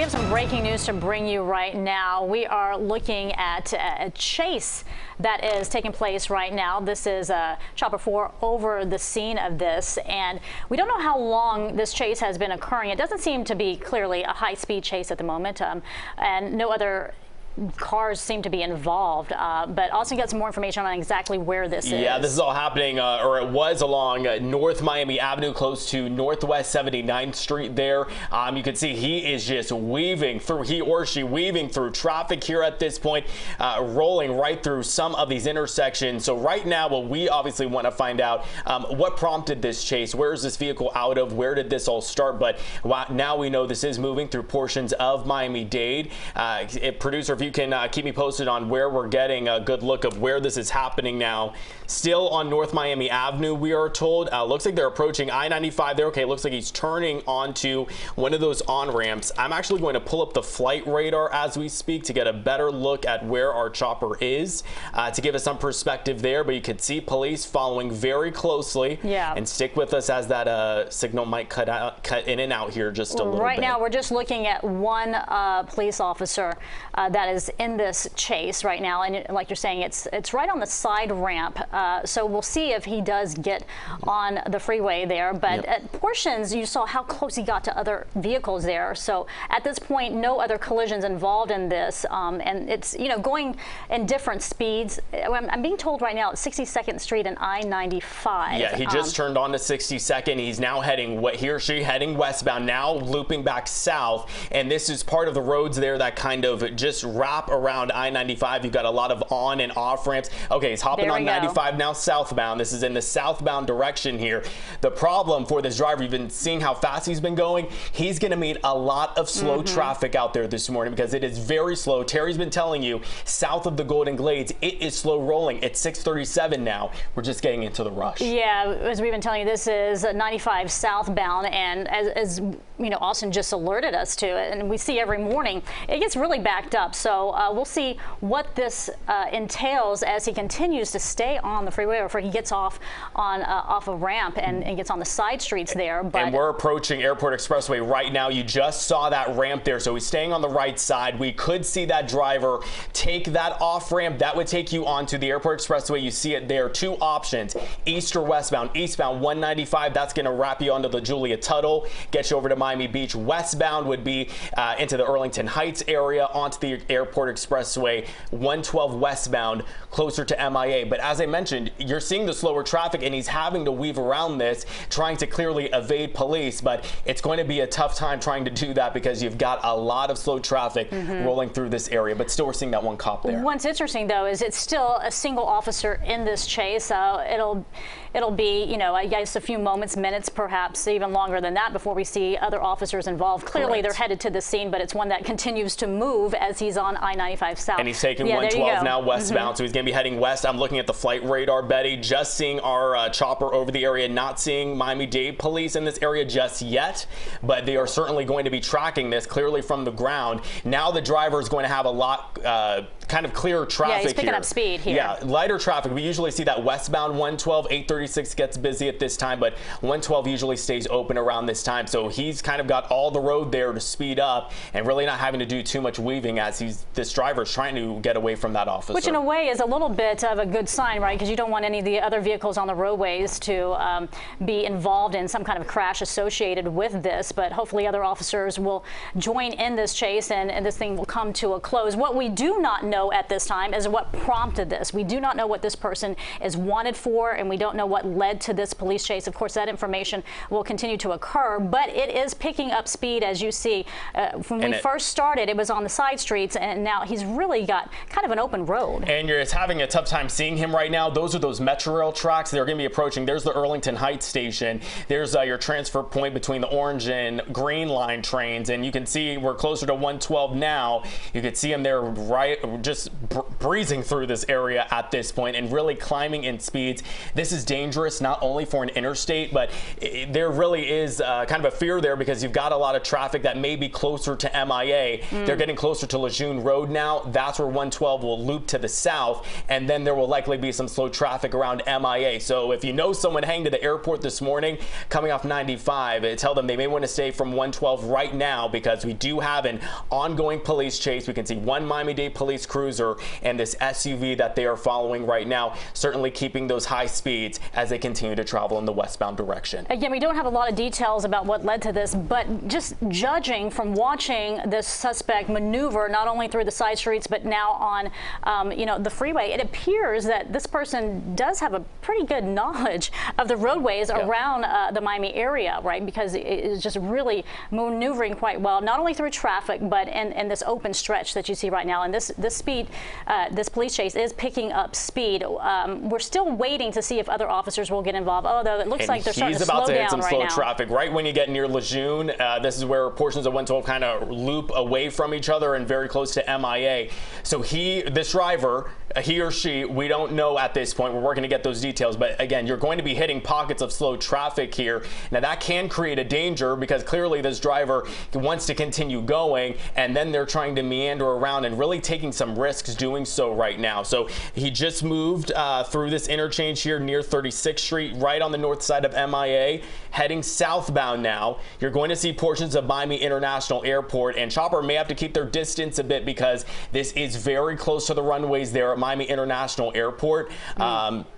We have some breaking news to bring you right now. We are looking at a chase that is taking place right now. This is Chopper 4 over the scene of this, and we don't know how long this chase has been occurring. It doesn't seem to be clearly a high-speed chase at the moment, and no other cars seem to be involved, but also got some more information on exactly where this is. Yeah, this is all happening, or it was along North Miami Avenue, close to Northwest 79th Street there. You can see he is just weaving through, he or she weaving through traffic here at this point, rolling right through some of these intersections. So right now, what we obviously want to find out, what prompted this chase? Where is this vehicle out of? Where did this all start? But now we know this is moving through portions of Miami-Dade. Producer, if you can keep me posted on where we're getting a good look of where this is happening now. Still on North Miami Avenue, we are told. Looks like they're approaching I-95 there. Okay, looks like he's turning onto one of those on-ramps. I'm actually going to pull up the flight radar as we speak to get a better look at where our chopper is, to give us some perspective there. But you can see police following very closely. Yeah. And stick with us as that signal might cut in and out here just a little bit. Right now, we're just looking at one police officer that is in this chase right now, and like you're saying, it's right on the side ramp. So we'll see if he does get on the freeway there. But at portions, you saw how close he got to other vehicles there. So at this point, no other collisions involved in this, and it's going in different speeds. I'm being told right now it's 62nd Street and I-95. Yeah, he just turned on to 62nd. He's now heading heading westbound, now looping back south, and this is part of the roads there that kind of just wrap around I-95. You've got a lot of on and off ramps. Okay, he's hopping on 95 now southbound. This is in the southbound direction here. The problem for this driver, you've been seeing how fast he's been going. He's going to meet a lot of slow traffic out there this morning because it is very slow. Terry's been telling you south of the Golden Glades, it is slow rolling. It's 6:37 now. We're just getting into the rush. Yeah, as we've been telling you, this is 95 southbound, and as Austin just alerted us to it, and we see every morning, it gets really backed up. So we'll see what this entails as he continues to stay on the freeway, or if he gets off a ramp and gets on the side streets there. But and we're approaching Airport Expressway right now. You just saw that ramp there, so he's staying on the right side. We could see that driver take that off ramp. That would take you onto the Airport Expressway. You see it there. Two options: east or westbound. Eastbound 195. That's going to wrap you onto the Julia Tuttle, get you over to Miami Beach. Westbound would be into the Arlington Heights area, onto the Airport Expressway 112 westbound, closer to MIA. But as I mentioned, you're seeing the slower traffic, and he's having to weave around this, trying to clearly evade police. But it's going to be a tough time trying to do that because you've got a lot of slow traffic rolling through this area. But still, we're seeing that one cop there. What's interesting, though, is it's still a single officer in this chase. It'll be, I guess, a few moments, minutes, perhaps even longer than that before we see other officers involved. Clearly, they're headed to the scene, but it's one that continues to move as he's on I-95 south. And he's taking 112 now westbound, so he's going to be heading west. I'm looking at the flight radar, Betty, just seeing our chopper over the area, not seeing Miami-Dade police in this area just yet, but they are certainly going to be tracking this clearly from the ground. Now the driver is going to have a lot kind of clearer traffic here. Yeah, he's picking up speed here. Yeah, lighter traffic. We usually see that westbound 112, 836 gets busy at this time, but 112 usually stays open around this time. So he's kind of got all the road there to speed up and really not having to do too much weaving as this driver's trying to get away from that officer. Which in a way is a little bit of a good sign, right? Because you don't want any of the other vehicles on the roadways to be involved in some kind of crash associated with this. But hopefully other officers will join in this chase, and this thing will come to a close. What we do not know at this time is what prompted this. We do not know what this person is wanted for, and we don't know what led to this police chase. Of course, that information will continue to occur, but it is picking up speed, as you see. When we first started, it was on the side streets, and now he's really got kind of an open road. And you're having a tough time seeing him right now. Those are those Metro Rail tracks. They're going to be approaching. There's the Arlington Heights station. There's your transfer point between the orange and green line trains, and you can see we're closer to 112 now. You can see him there just breezing through this area at this point and really climbing in speeds. This is dangerous not only for an interstate, but there really is kind of a fear there because you've got a lot of traffic that may be closer to MIA. They're getting closer to Lejeune Lejeune Road now. That's where 112 will loop to the south, and then there will likely be some slow traffic around MIA. So if you know someone heading to the airport this morning coming off 95, tell them they may want to stay from 112 right now, because we do have an ongoing police chase. We can see one Miami-Dade police cruiser and this SUV that they are following right now, certainly keeping those high speeds as they continue to travel in the westbound direction. Again, we don't have a lot of details about what led to this, but just judging from watching this suspect maneuver not only through the side streets but now on the freeway, it appears that this person does have a pretty good knowledge of the roadways around the Miami area, right? Because it is just really maneuvering quite well, not only through traffic but in this open stretch that you see right now. And this police chase is picking up speed. We're still waiting to see if other officers will get involved, although it looks like they're starting to slow down right now. He's about to hit some slow traffic right when you get near Lejeune. This is where portions of 112 kind of loop away from each other and very close to MIA. So this driver, he or she, we don't know at this point. We're working to get those details. But again, you're going to be hitting pockets of slow traffic here. Now that can create a danger, because clearly this driver wants to continue going, and then they're trying to meander around and really taking some risks doing so right now. So he just moved through this interchange here near 36th Street, right on the north side of MIA, heading southbound now. You're going to see portions of Miami International Airport, and Chopper may have to keep their distance a bit because this is very close to the runways there at Miami International Airport.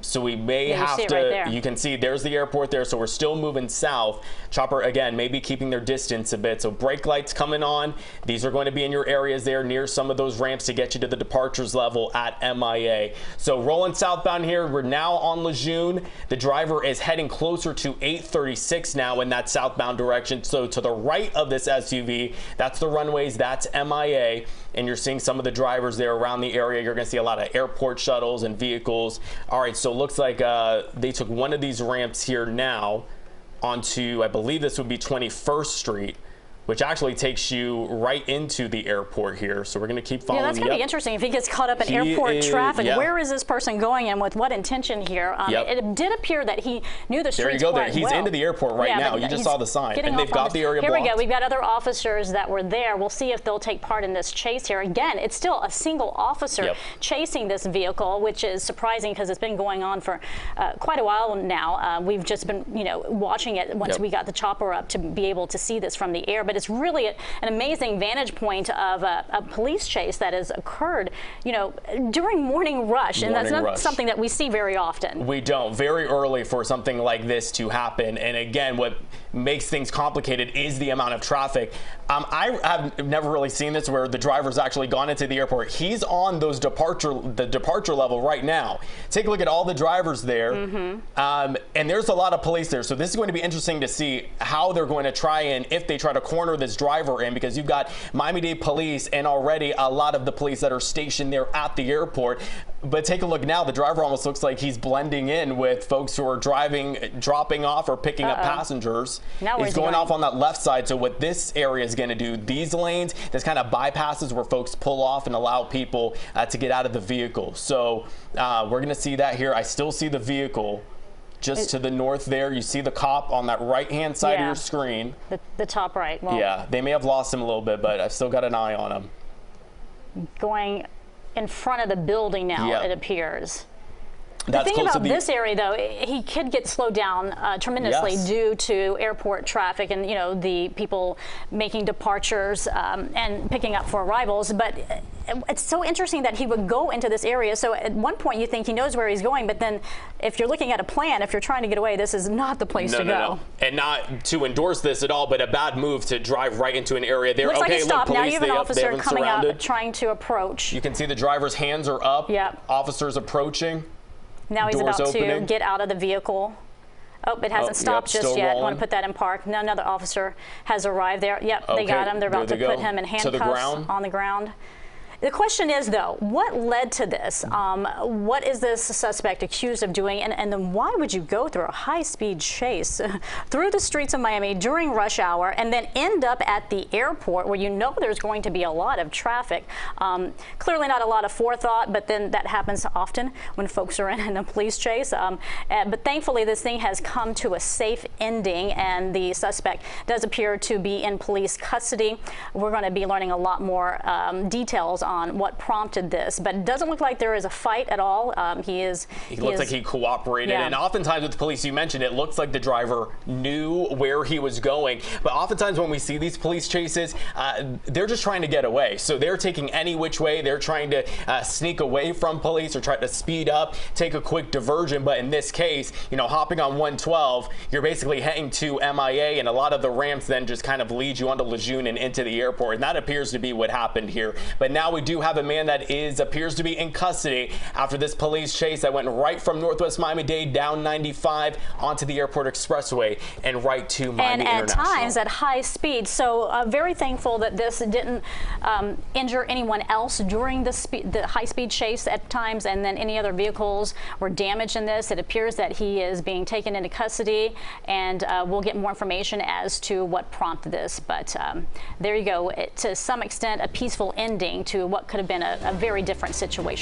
So we may have to, right, you can see there's the airport there, so we're still moving south. Chopper, again, maybe keeping their distance a bit. So brake lights coming on. These are going to be in your areas there near some of those ramps to get you to the departures level at MIA. So rolling southbound here, we're now on Lejeune. The driver is heading closer to 836 now in that southbound direction. So to the right of this SUV, that's the runways, that's MIA. And you're seeing some of the drivers there around the area. You're going to see a lot of airport shuttles and vehicles. All right, so it looks like they took one of these ramps here now onto, I believe this would be 21st Street, which actually takes you right into the airport here. So we're going to keep following. Yeah, that's going to be interesting if he gets caught up in airport traffic. Where is this person going and with what intention here? It did appear that he knew the streets quite well. He's into the airport right now. You just saw the sign. And they've got the area blocked. Here we go. We've got other officers that were there. We'll see if they'll take part in this chase here. Again, it's still a single officer chasing this vehicle, which is surprising because it's been going on for quite a while now. We've just been, watching it once we got the chopper up to be able to see this from the air. But it's really an amazing vantage point of a police chase that has occurred, during morning rush, and that's not something that we see very often. We don't. Very early for something like this to happen. And again, what makes things complicated is the amount of traffic. I have never really seen this where the driver's actually gone into the airport. He's on the departure level right now. Take a look at all the drivers there, and there's a lot of police there. So this is going to be interesting to see how they're going to try and if they try to corner this driver in, because you've got Miami-Dade police and already a lot of the police that are stationed there at the airport. But take a look now, the driver almost looks like he's blending in with folks who are dropping off or picking up passengers. Now he's going off on that left side. So what this area is going to do, these lanes, this kind of bypasses where folks pull off and allow people to get out of the vehicle. So we're going to see that here. I still see the vehicle just to the north there. You see the cop on that right-hand side of your screen. The top right. Well, yeah, they may have lost him a little bit, but I've still got an eye on him. Going in front of the building now, it appears. The That's thing about this area, though, he could get slowed down tremendously due to airport traffic and, the people making departures and picking up for arrivals. But it's so interesting that he would go into this area. So at one point you think he knows where he's going, but then if you're looking at a plan, if you're trying to get away, this is not the place to go. No. And not to endorse this at all, but a bad move to drive right into an area there. Looks like it stopped. Now you have an officer coming surrounded. up trying to approach. You can see the driver's hands are up. Officers approaching. Now he's about to get out of the vehicle. Oh, it hasn't stopped just yet. I want to put that in park. Now another officer has arrived there. Yep, they got him. They're about to put him in handcuffs on the ground. The question is, though, what led to this? What is this suspect accused of doing? And then why would you go through a high-speed chase through the streets of Miami during rush hour and then end up at the airport where you know there's going to be a lot of traffic? Clearly not a lot of forethought, but then that happens often when folks are in a police chase. But thankfully, this thing has come to a safe ending, and the suspect does appear to be in police custody. We're going to be learning a lot more details on what prompted this, but it doesn't look like there is a fight at all. He looks like he cooperated, yeah. And oftentimes with the police, you mentioned, it looks like the driver knew where he was going, but oftentimes when we see these police chases, they're just trying to get away. So they're taking any which way. They're trying to sneak away from police or try to speed up, take a quick diversion. But in this case, you know, hopping on 112, you're basically heading to MIA, and a lot of the ramps then just kind of lead you onto Lejeune and into the airport, and that appears to be what happened here. But now we do have a man that appears to be in custody after this police chase that went right from Northwest Miami-Dade down 95 onto the airport expressway and right to Miami International. And at times at high speed. So very thankful that this didn't injure anyone else during the high-speed chase at times, and then any other vehicles were damaged in this. It appears that he is being taken into custody, and we'll get more information as to what prompted this. But there you go. To some extent, a peaceful ending to what could have been a very different situation.